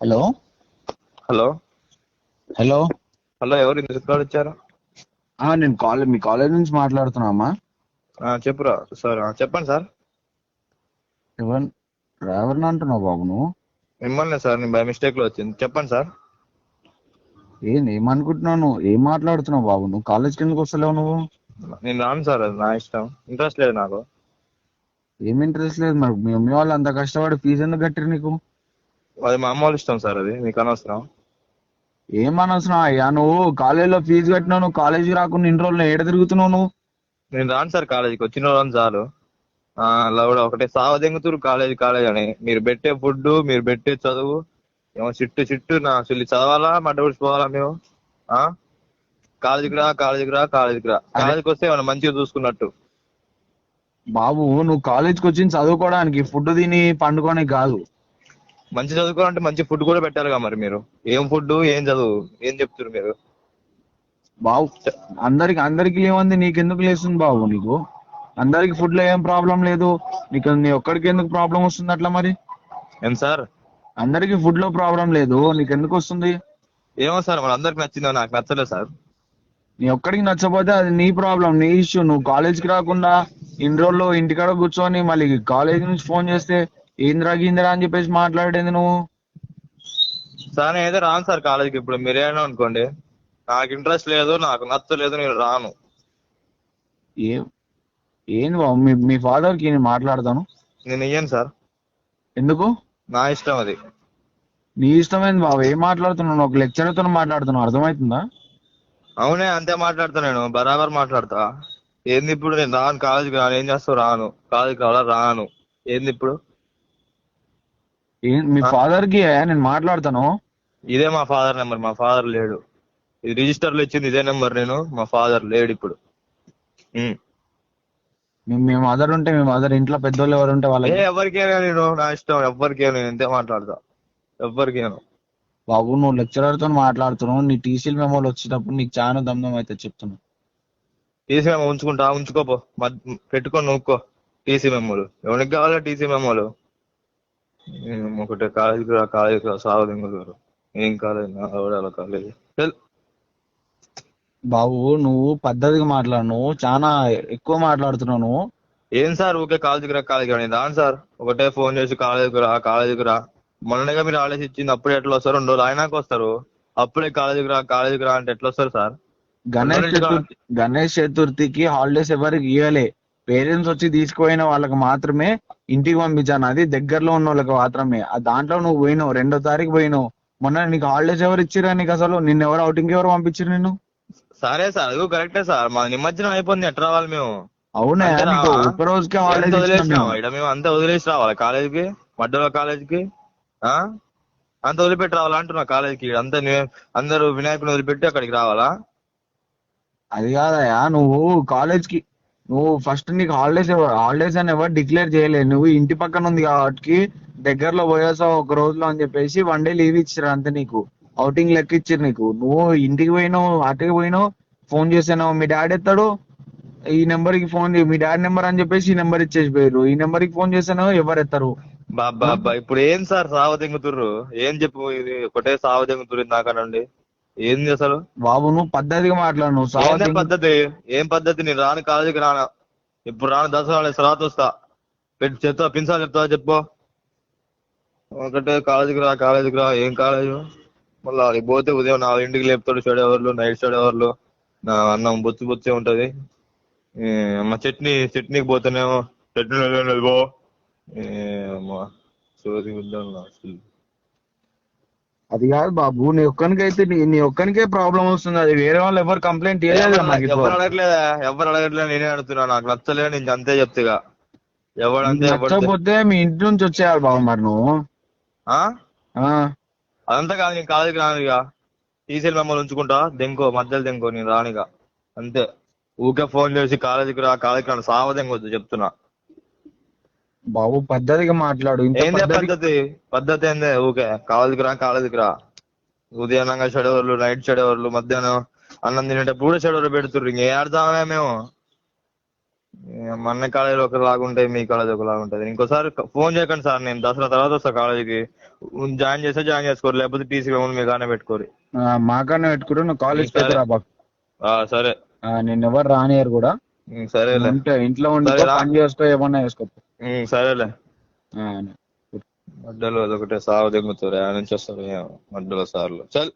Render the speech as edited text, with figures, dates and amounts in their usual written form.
Hello hello hello. Hello ఎవరు ఇంత call ఇచ్చారు? నేను మీ కాలేజ్ నుంచి మాట్లాడుతున్నామా? చెప్పురా సార్. చెప్పండి సార్. ఎవరు ఎవరిని అంటున్నావు బాబు నువ్వు? మిమ్మల్ని సార్, నేను బై మిస్టేక్ లో వచ్చింది. చెప్పండి సార్. ఏమనుకుంటున్నావు? నువ్వు ఏం మాట్లాడుతున్నావు బాబు? నువ్వు కాలేజ్కి ఎందుకు వస్తలేవు నువ్వు? నేను రాను సార్, అది నా ఇష్టం. ఇంట్రెస్ట్ లేదు నాకు. ఏం ఇంట్రెస్ట్ లేదు మరి? మీ మమ్మీ వాళ్ళు అంత కష్టపడి ఫీజు ఎందుకు కట్టారు నీకు? అది మా అమ్మ వాళ్ళ ఇష్టం సార్, అది మీకు అనవసరం. ఏం అనవసరం అయ్యా, నువ్వు కాలేజీలో ఫీజు కట్టినావు, నువ్వు కాలేజీకి రాకుండా ఇన్ని రోజులు ఏడ తిరుగుతున్నావు నువ్వు? నేను రాను సార్ కాలేజీకి, వచ్చిన రోజు చాలు. అలా కూడా ఒకటే సావదెంగుతురు కాలేజీ కాలేజ్ అని. మీరు పెట్టే ఫుడ్, మీరు పెట్టే చదువు ఏమో చిట్టు చిట్టు నా చెల్లి చదవాలా, మడ్డ పోవాలా మేము? ఆ కాలేజీకి రా, కాలేజీకి రా, కాలేజీకి రా. అరే కాలేజీకి వస్తే ఏమన్నా మంచిగా చూసుకున్నట్టు. బాబు, నువ్వు కాలేజ్కి వచ్చింది చదువుకోవడానికి, ఫుడ్ తిని పండుకోనికి కాదు. మంచి చదువుకోవాలంటే మంచి ఫుడ్ కూడా పెట్టాలిగా మరి మీరు. ఏం ఫుడ్, ఏం చదువు, ఏం చెప్తారు మీరు? బాబు, అందరికి ఏమంది, నీకెందుకు లేస్తుంది బాబు? నీకు అందరికి ఫుడ్ లో ఏం ప్రాబ్లం లేదు, నీ ఒక్కడికి ఎందుకు ప్రాబ్లం వస్తుంది అట్లా మరి? ఏం సార్? అందరికి ఫుడ్ లో ప్రాబ్లం లేదు, నీకెందుకు వస్తుంది? ఏమో సార్, మన అందరికి నచ్చిందో నాకు నచ్చలేదు సార్. నీ ఒక్కడికి నచ్చపోతే అది నీ ప్రాబ్లం, నీ ఇష్యూ. నువ్వు కాలేజ్కి రాకుండా ఇన్ని రోజులు ఇంటికాడ కూర్చొని మళ్ళీ కాలేజ్ నుంచి ఫోన్ చేస్తే ఏందిరా గిందిరా అని చెప్పేసి మాట్లాడేది నువ్వు. సార్ నేనైతే రాను సార్ కాలేజీకి. ఇప్పుడు మీరేనా అనుకోండి, నాకు ఇంట్రెస్ట్ లేదు, నాకు నచ్చలేదు, నేను రాను. ఏం ఏంది బాబు? మీ ఫాదర్ కి నేను మాట్లాడతాను. నేను ఇయ్యను సార్, ఎందుకు? నా ఇష్టం అది. నీ ఇష్టమైంది బాబు. ఏం మాట్లాడుతున్నావు? నువ్వు ఒక లెక్చరర్ తో మాట్లాడుతున్నావు, అర్థమవుతుందా? అవునే, అంతే మాట్లాడతా, నేను బరాబర్ మాట్లాడతా. ఏంది ఇప్పుడు? నేను రాను కాలేజీకి, రాను. ఏం చేస్తావు? రాను కాలేజీకి, రావాలా? రాను. ఏంది ఇప్పుడు? మీ ఆ? ఫాదర్ కి నేను మాట్లాడతాను. ఇదే మా ఫాదర్ నెంబర్. మా ఫాదర్ లేడు. ఇది రిజిస్టర్ లో ఇచ్చింది ఇదే నెంబర్. నేను, మా ఫాదర్ లేడు ఇప్పుడు. మీ మదర్ ఉంటే, మీ మదర్ ఇంట్లో పెద్దోళ్ళు ఎవరు ఉంటే వాళ్ళకి ఎవరికైనా నేను, నా ఇష్టం. ఎవరికైనా నేను ఇంతే మాట్లాడతా. ఎవరికైనా. బాబు, నువ్వు లెక్చరర్ తో మాట్లాడుతున్నావు, నీ టీసీల మెమోలు వచ్చేటప్పుడు నీకు చాలా దమ్దం అయితే చెప్తున్నా. టీసీ మెమో ఉంచుకుంటా, ఉంచుకోపో. పెట్టుకొని నూక్కో టీసీ మెమోలు. ఎవరికి కావాలా టీసీ మెమోలు? ఒకటే కాలేజీకి రా, కాలేజీకి రా, సావదింగుతారు. ఏం కాలేజ్ నా అలా కాలేజ్. బాబు, నువ్వు పద్ధతిగా మాట్లాడు, నువ్వు చాలా ఎక్కువ మాట్లాడుతున్నావు నువ్వు. ఏం సార్ ఊకే కాలేజీకి రా, కాలేజీకి రా? నేను రాను సార్. ఒకటే ఫోన్ చేసి కాలేజీకి రా, కాలేజీకి రా. మొన్ననేగా మీరు ఆలోచించి ఇచ్చింది. అప్పుడే ఎట్లా వస్తారు? 2 రోజులు ఆయనాక వస్తారు. అప్పుడే కాలేజీకి రా, కాలేజీకి రా అంటే ఎట్లా వస్తారు సార్? 2 రోజుల నుంచి గణేష్ చతుర్థికి హాలిడేస్ ఎవరికి ఇవ్వలే. పేరెంట్స్ వచ్చి తీసుకుపోయిన వాళ్ళకి మాత్రమే ఇంటికి పంపించాను, అది దగ్గరలో ఉన్న వాళ్ళకి మాత్రమే. దాంట్లో నువ్వు పోయినావు, 2వ తారీఖు పోయినావు. మొన్న నీకు హాలిడేస్ ఎవరు ఇచ్చిరా? నీకు అసలు నిన్ను ఎవరు అవుటింగ్ ఎవరు పంపించారు నిన్ను? సరే సార్, అది కరెక్టే సార్. మా నిమజ్జనం అయిపోయింది, ఎట్లా రావాలి మేము? అవునా? అంతే నీకు రావా? ఒక్క రోజుకే ఎంత హాలిడేస్ ఇచ్చినాం మేము. వదిలేసినావా? ఇక్కడ మేము అంతా వదిలేసి రావాలి కాలేజీకి? మడ్డల కాలేజీకి అంత వదిలిపెట్టి రావాలా అంటున్నా కాలేజీకి? అంతా అందరూ వినాయకుని వదిలిపెట్టి అక్కడికి రావాలా? అది కాదయా, నువ్వు ఫస్ట్ నీకు హాలిడేస్ అని ఎవరు డిక్లేర్ చేయలేదు. నువ్వు ఇంటి పక్కన ఉంది కాబట్టి దగ్గరలో పోయేసావు ఒక రోజులో అని చెప్పేసి 1 డే లీవ్ ఇచ్చారు అంతే. నీకు అవుటింగ్ లెక్క ఇచ్చారు. నువ్వు ఇంటికి పోయినావు, అటుకి పోయినావు, ఫోన్ చేసాను, మీ డాడీ ఎత్తాడు, ఈ నెంబర్ కి ఫోన్ మీ డాడీ నెంబర్ అని చెప్పేసి ఈ నెంబర్ ఇచ్చేసిపోయారు. ఈ నెంబర్ కి ఫోన్ చేసాను, ఎవరు ఎత్తారు? బాబా అబ్బా, ఇప్పుడు ఏం సార్ సావ దింగుతుర్రు? ఏం చెప్పు, ఇది ఒకటే సావ దింగుతుర్రు నాకనండి. ఏంది అసలు? బాబు, నువ్వు పద్ధతిగా మాట్లాడు. నువ్వు ఏందే పద్ధతి? ఏం పద్ధతి? నేను రాను కాలేజీకి, రాను. ఇప్పుడు రాను. దసరా తర్వాత వస్తా. చెప్తా, ప్రిన్సిపాల్ చెప్తా, చెప్పు. ఒకటే కాలేజీకి రా, కాలేజీకి రా. ఏం కాలేజు? మళ్ళీ అది పోతే ఉదయం 4ంటికి లేపుతాడు స్టడీ అవర్లు, నైట్ స్టడీ అవర్లు. నా అన్నం బొచ్చు బొచ్చే ఉంటది. మా చట్నీకి పోతేనేమో చట్నీ పో. సోది వద్దాను అసలు. అది కాదు బాబు, నీ ఒక్కనికే ప్రాబ్లం వస్తుంది. అది వేరే వాళ్ళు ఎవరు కంప్లైంట్ చేయలేదు కదా నాకు ఎవరు అడగట్లేదా? ఎవరు అడగట్లేదు, నేనే అడుగుతున్నా. నాకు నచ్చలేదు, నేను అంతే చెప్తాగా. నీకు ఎవడంతే ఎవడితే నచ్చకపోతే మీ ఇంటి నుంచి వచ్చేయాలి బాబు మరి నువ్వు. అదంతా కాదు, నేను కాలేజీకి రాను ఇక. టీసీఎల్ మమ్మల్ని ఉంచుకుంటా, దెంకో మధ్యలో దెంకో, నేను రానిగా అంతే. ఊకే ఫోన్ చేసి కాలేజీకి రా, కాలేజీకి రా సావ దెంగొద్దు చెప్తున్నా. బాబు, పద్ధతిగా మాట్లాడు. ఏందే పద్ధతి ఏందే? ఊకే కాలేజీకి రా, కాలేజీకి రా. ఉదయాన్నంగా చెడవర్లు, నైట్ చెడవర్లు, మధ్యాహ్నం అన్నం తినేటప్పుడు కూడా చెడవర్లు పెడుతుర్రు. ఇంక ఏ అర్థమే మేము? మన కాలేజీలో ఒకలాగా ఉంటాయి, మీ కాలేజీ ఒకలాగా ఉంటుంది. ఇంకోసారి ఫోన్ చేయకండి సార్, నేను దసరా తర్వాత వస్తా కాలేజీకి. జాయిన్ చేస్తే జాయిన్ చేసుకోరు, లేకపోతే టీసీ ఏమన్నా మీ కానీ పెట్టుకోరు. మాకన్నా పెట్టుకుంటే నువ్వు కాలేజ్కి అయితే సరే. రా బాబు. సరే. నిన్ను ఎవరు రానియరు కూడా. సరేలే. ఉంటే ఇంట్లో ఉండి సరేరా. పని చేసుకో, ఏమన్నా చేసుకో. సరేలే. ఆ, మడ్డలు అదొకటే సాగు దిగుతారు, నుంచి వస్తారు మడ్డల సార్లు. చల్.